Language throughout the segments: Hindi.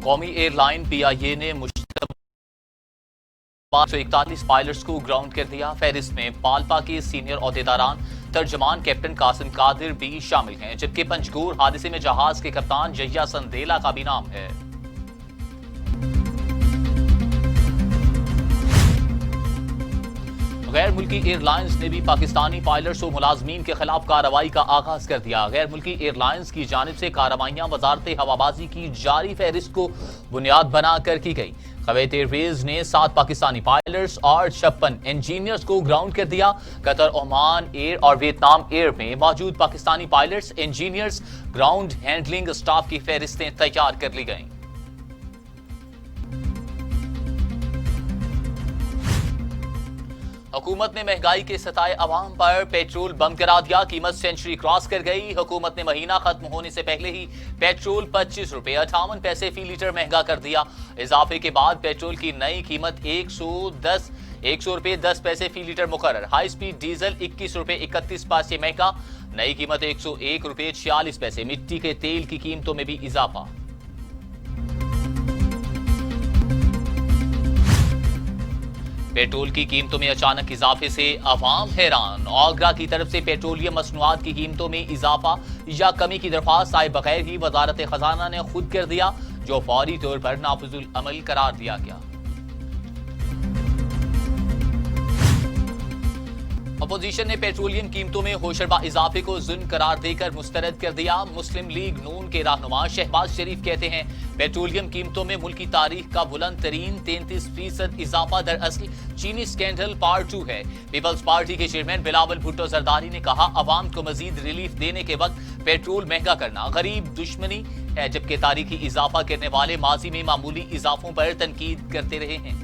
कौमी एयरलाइन PIA ने 141 पायलट्स को ग्राउंड कर दिया। फहरिस्त में पालपा के सीनियर ओहदेदारान तर्जमान कैप्टन कासिम कादिर भी शामिल हैं, जबकि पंजगूर हादसे में जहाज के कप्तान यहिया संदेला का भी नाम है। गैर मुल्की एयरलाइंस ने भी पाकिस्तानी पायलट्स और मुलाजमीन के खिलाफ कार्रवाई का आगाज कर दिया। गैर मुल्की एयरलाइंस की जानिब से कार्रवाइयां वजारत हवाबाजी की जारी फहरिस्त को बुनियाद बनाकर की गई। कुवैत एयरवेज ने 7 पाकिस्तानी पायलट्स और 56 इंजीनियर्स को ग्राउंड कर दिया। कतर, ओमान एयर और वियतनाम एयर में मौजूद Pakistani pilots, engineers, ground handling staff की फहरिस्तें तैयार कर ली गईं। हुकूमत ने महंगाई के सताए अवाम पर पेट्रोल बंद करा दिया। कीमत सेंचुरी क्रॉस कर गई। हुकूमत ने महीना खत्म होने से पहले ही पेट्रोल 25 रुपए 58 पैसे फी लीटर महंगा कर दिया। इजाफे के बाद पेट्रोल की नई कीमत 100 रुपए 10 पैसे फी लीटर मुकर्रर। हाई स्पीड डीजल 21 रुपए 31 पैसे महंगा। नई कीमत 101 रुपए 46 पैसे। मिट्टी के तेल की कीमतों में भी इजाफा। पेट्रोल की कीमतों में अचानक इजाफे से अवाम हैरान। आगरा की तरफ से पेट्रोलियम मसनूआत की कीमतों में इजाफा या कमी की दरख्वास्त आए बगैर ही वजारत खजाना ने खुद कर दिया, जो फौरी तौर पर नाफिजुल अमल करार दिया गया। अपोजिशन ने पेट्रोलियम कीमतों में होशरबा इजाफे को जुल्म करार देकर मुस्तरद कर दिया। मुस्लिम लीग नून के रहनुमा शहबाज शरीफ कहते हैं, पेट्रोलियम कीमतों में मुल्की तारीख का बुलंद तरीन 33% इजाफा दरअसल चीनी स्कैंडल पार्ट 2 है। पीपल्स पार्टी के चेयरमैन बिलावल भुट्टो जरदारी ने कहा, अवाम को मजीद रिलीफ देने के वक्त पेट्रोल महंगा करना गरीब दुश्मनी है, जबकि तारीखी इजाफा करने वाले माजी में मामूली इजाफों पर तनकीद करते रहे हैं।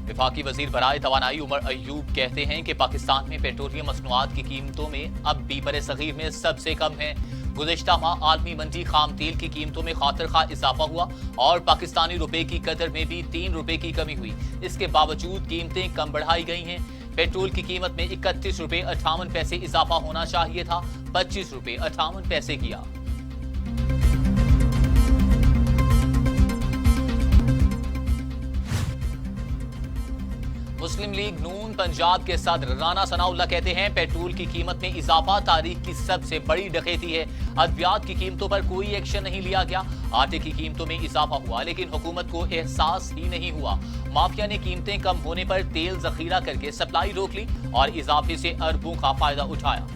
वफाकी वजीर बराए तवानाई उमर अयूब कहते हैं कि पाकिस्तान में पेट्रोलियम मसनूआत की कीमतों में अब भी बरसगीर में सबसे कम है। गुज़िश्ता माह आलमी मंडी खाम तेल की कीमतों में खातिर खा इजाफा हुआ और पाकिस्तानी रुपए की कदर में भी 3 रुपए की कमी हुई। इसके बावजूद कीमतें कम बढ़ाई गई हैं। पेट्रोल की कीमत में 31 रुपए 58 पैसे इजाफा होना चाहिए था, 25 रुपए 58 पैसे किया। मुस्लिम लीग नून पंजाब के सदर राना सनाउल्लाह कहते हैं, पेट्रोल की कीमत में इजाफा तारीख की सबसे बड़ी डकैती है। अद्वियात की कीमतों पर कोई एक्शन नहीं लिया गया। आटे की कीमतों में इजाफा हुआ, लेकिन हुकूमत को एहसास ही नहीं हुआ। माफिया ने कीमतें कम होने पर तेल जखीरा करके सप्लाई रोक ली और इजाफे से अरबों का फायदा उठाया।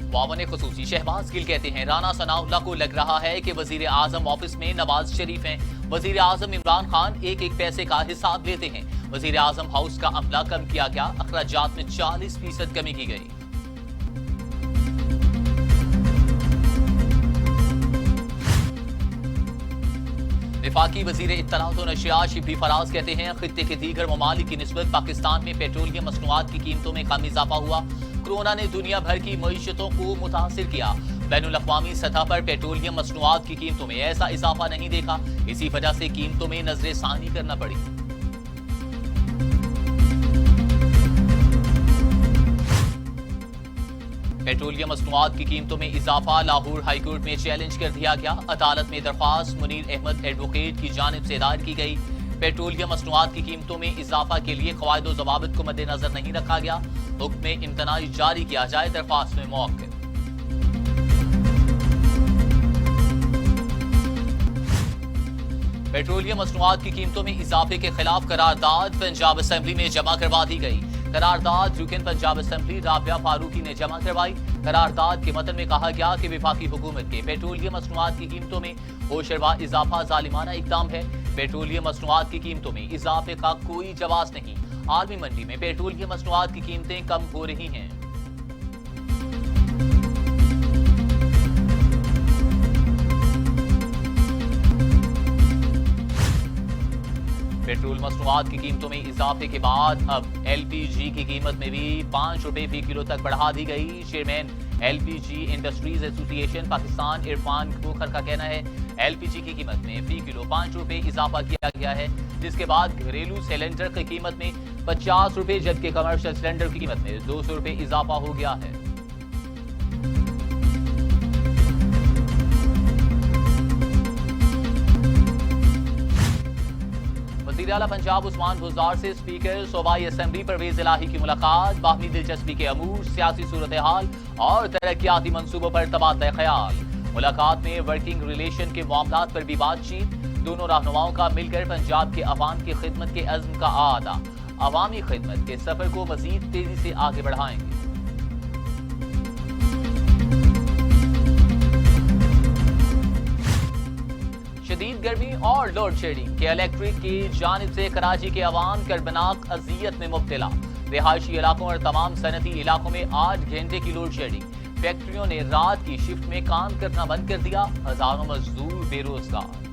वावन खुसूसी शहबाज गिल कहते हैं, राना सनाउल्लाह को लग रहा है कि वजीर आजम ऑफिस में नवाज शरीफ हैं। वजीर आजम इमरान खान एक एक पैसे का हिसाब लेते हैं। वजीर आजम हाउस का अमला कम किया गया, अखराजात में 40% कमी की गई। वफाकी वजीर इत्तलात और नशियात शिबली फराज कहते हैं, खित्ते के दीगर ममालिक की निस्बत पाकिस्तान में पेट्रोलियम मसनूआत की कीमतों में कम इजाफा हुआ। कोरोना ने दुनिया भर की मईशतों को मुतासिर किया। बैनुल अक़वामी सतह पर पेट्रोलियम मसनूआत की कीमतों में ऐसा इजाफा नहीं देखा। इसी वजह से कीमतों में नजरसानी करना पड़ी। पेट्रोलियम मसनूआत की कीमतों में इजाफा लाहौर हाईकोर्ट में चैलेंज कर दिया गया। अदालत में दरख्वास्त मुनीर अहमद एडवोकेट की जानिब से दायर की गई। पेट्रोलियम मसनूआत की कीमतों में इजाफा के लिए क़वायद व ज़वाबित को मद्देनजर नहीं रखा गया। हुक्म में इम्तनाई जारी किया जाए, दरख्वास्त में मौक़िफ़। पेट्रोलियम मसनूआत की कीमतों में इजाफे के खिलाफ करारदाद पंजाब असेंबली में जमा करवा दी गई। करारदाद रुकन पंजाब असेंबली राबिया फारूकी ने जमा करवाई। करारदाद के मतन में कहा गया कि वफाकी हुकूमत के पेट्रोलियम मसनूआत की कीमतों में होशरबा इजाफा जालिमाना इक़दाम है। पेट्रोलियम मसनूआत की कीमतों में इजाफे का कोई जवाब नहीं। आलमी मंडी में पेट्रोलियम मसनूआत की कीमतें कम हो रही हैं। पेट्रोल मसनूआत की कीमतों में इजाफे के बाद अब LPG की कीमत में भी 5 रुपए फी किलो तक बढ़ा दी गई। Chairman LPG industries association Pakistan Irfan Khokhar का कहना है, LPG की कीमत में फी किलो 5 रुपए इजाफा किया गया है। जिसके बाद घरेलू सिलेंडर की कीमत में 50 रुपए जबकि कमर्शियल सिलेंडर की कीमत में 200 रुपए इजाफा हो गया है। वज़ीर आला पंजाब उस्मान बुज़दार से स्पीकर सूबाई असेंबली परवेज इलाही की मुलाकात, बाहमी दिलचस्पी के अमूर, सियासी सूरत हाल और तरक्याती मंसूबों पर तबादला ख्याल। मुलाकात में वर्किंग रिलेशन के मामलात पर भी बातचीत, दोनों रहनुमाओं का मिलकर पंजाब के अवाम की खिदमत के अज़्म का आदा, अवामी खिदमत के सफर को मजीद तेजी से आगे बढ़ाएंगे। शदीद गर्मी और लोड शेडिंग के इलेक्ट्रिक की जानिब से कराची के अवाम कर्बनाक अजियत में मुब्तला। रिहायशी इलाकों और तमाम सनती इलाकों में 8 घंटे की लोड शेडिंग। फैक्ट्रियों ने रात की शिफ्ट में काम करना बंद कर दिया, हजारों मजदूर बेरोजगार।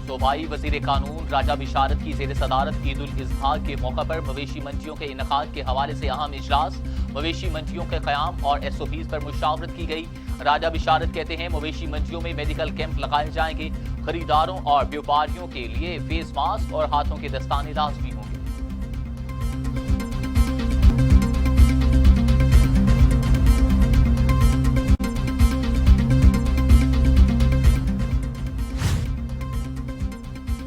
सूबाई वजीर कानून राजा बिशारत की जेर सदारत ईद उल अज़हा के मौका पर मवेशी मंडियों के इनेकाद के हवाले से अहम इजलास, मवेशी मंडियों के क़याम और SOPs पर मुशावरत की गई। राजा बिशारत कहते हैं मवेशी मंडियों में मेडिकल कैंप लगाए जाएंगे, खरीदारों और व्यापारियों के लिए फेस मास्क और हाथों के दस्ताने लाजमी होंगे।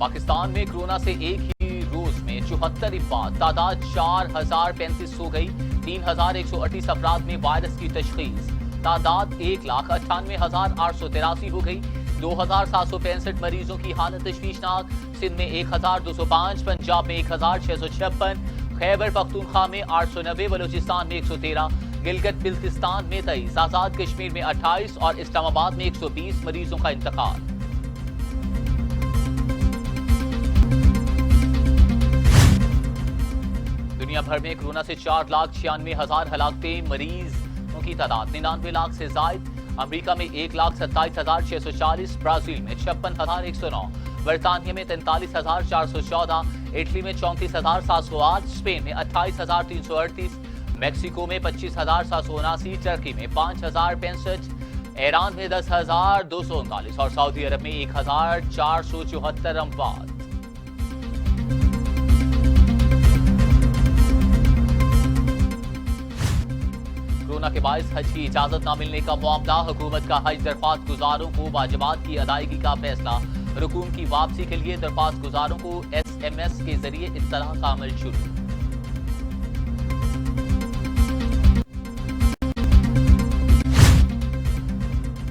पाकिस्तान में कोरोना से एक ही रोज में 74 अफराद, तादाद 4035 हो गई। 3138 अफराद में वायरस की तशखीस, तादाद 1,98,883 हो गई। 2765 मरीजों की हालत तशवीशनाक। सिंध में 1205, पंजाब में 1656, खैबर पख्तूनख्वा में 890, बलूचिस्तान में 113, गिलगित बिल्तिस्तान में 23, आजाद कश्मीर में 28 और इस्लामाबाद में 120 मरीजों का इंतकाल। दुनिया भर में कोरोना से 4,96,000 हलाकतें, मरीजों की तादाद 99 लाख से जायद। अमेरिका में 1,27,640, ब्राजील में 56,109, बरतानिया में 43,414, इटली में 34,708, स्पेन में 28,338, मैक्सिको में 25,779, टर्की में 5,065, ईरान में 10,239 और सऊदी अरब में 1,474 अमवात। कोरोना के बायस हज की इजाजत न मिलने का मामला, हुकूमत का हज दरख्वास्त गुजारों को वाजिबात की अदायगी का फैसला। रुकून की वापसी के लिए दरख्वास्त गुजारों को SMS के जरिए इत्तला का अमल शुरू।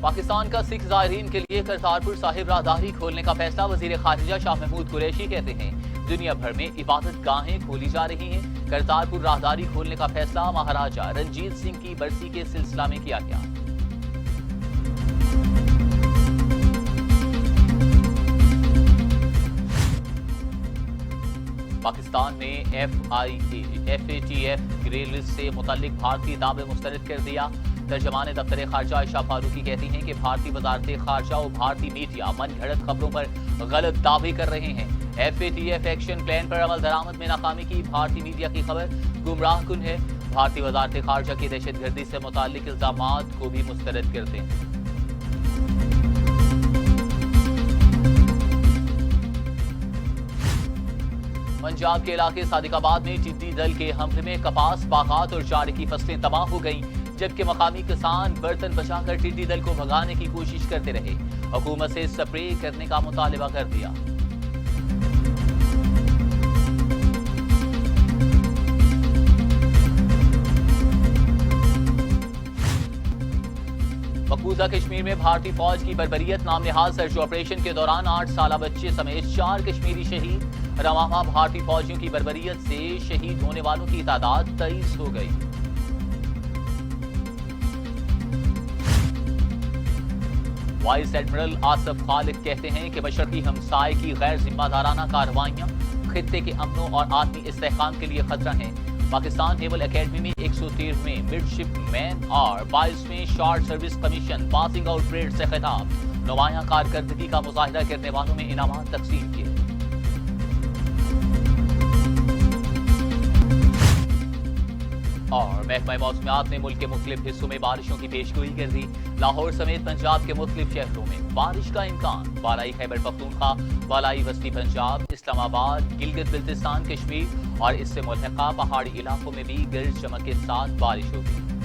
पाकिस्तान का सिख ज़ायरीन के लिए करतारपुर साहिब राहदारी खोलने का फैसला। वजीर खारिजा शाह महमूद कुरैशी कहते हैं दुनिया भर में इबादत गाहें खोली जा रही हैं, करतारपुर राहदारी खोलने का फैसला महाराजा रणजीत सिंह की बरसी के सिलसिला में किया गया। पाकिस्तान ने FATF ग्रे लिस्ट से मुतल्लिक भारतीय दावे मुस्तरद कर दिया। तर्जमान दफ्तर खारजा आयशा फारूकी कहती हैं कि भारतीय वजारत खारजा और भारतीय मीडिया मन घड़त खबरों पर गलत दावे कर रहे हैं। FATF एक्शन प्लान पर अमल दरामद में नाकामी की भारतीय मीडिया की खबर गुमराह कुन है। भारतीय वजारत खारजा की दहशतगर्दी से मुताल्लिक इल्जामात को भी मुस्तरद करते हैं। पंजाब के इलाके सादिकाबाद में टिड्डी दल के हमले में कपास, बागात और चारे की फसलें तबाह हो गईं, जबकि मकामी किसान बर्तन बचाकर टिड्डी दल को भगाने की कोशिश करते रहे। हुकूमत से स्प्रे करने का मुतालबा कर दिया। मकबूजा कश्मीर में भारतीय फौज की बर्बरियत, नामनिहाल सर्च ऑपरेशन के दौरान 8 साल बच्चे समेत 4 कश्मीरी शहीद। रवामा भारतीय फौजियों की बर्बरियत से शहीद होने वालों की तादाद 23 हो गई। वाइस एडमिरल आसफ खालिद कहते हैं कि मशरकी हमसाए की गैर जिम्मेदाराना कार्रवाइयां खित्ते के अमन और आत्मी इस्तेहकाम के लिए खतरा हैं। पाकिस्तान नेवल एकेडमी में 113वें मिडशिपमैन और 22वें short service commission passing out parade से खिताब। नुमायां कारकर्दगी का मुजाहिरा करने वालों में इनामात तकसीम किए। और महकमा मौसमियात ने मुल्क के मुख्तलिफ हिस्सों में बारिशों की पेशगोई कर दी। लाहौर समेत पंजाब के मुख्तलिफ शहरों में बारिश का इम्कान। बालाई खैबर पख्तूनख्वा, बालाई वस्ती पंजाब, इस्लामाबाद, गिलगित बिल्तिस्तान, कश्मीर और इससे मुल्हिका पहाड़ी इलाकों में भी गरज चमक के साथ बारिश होगी।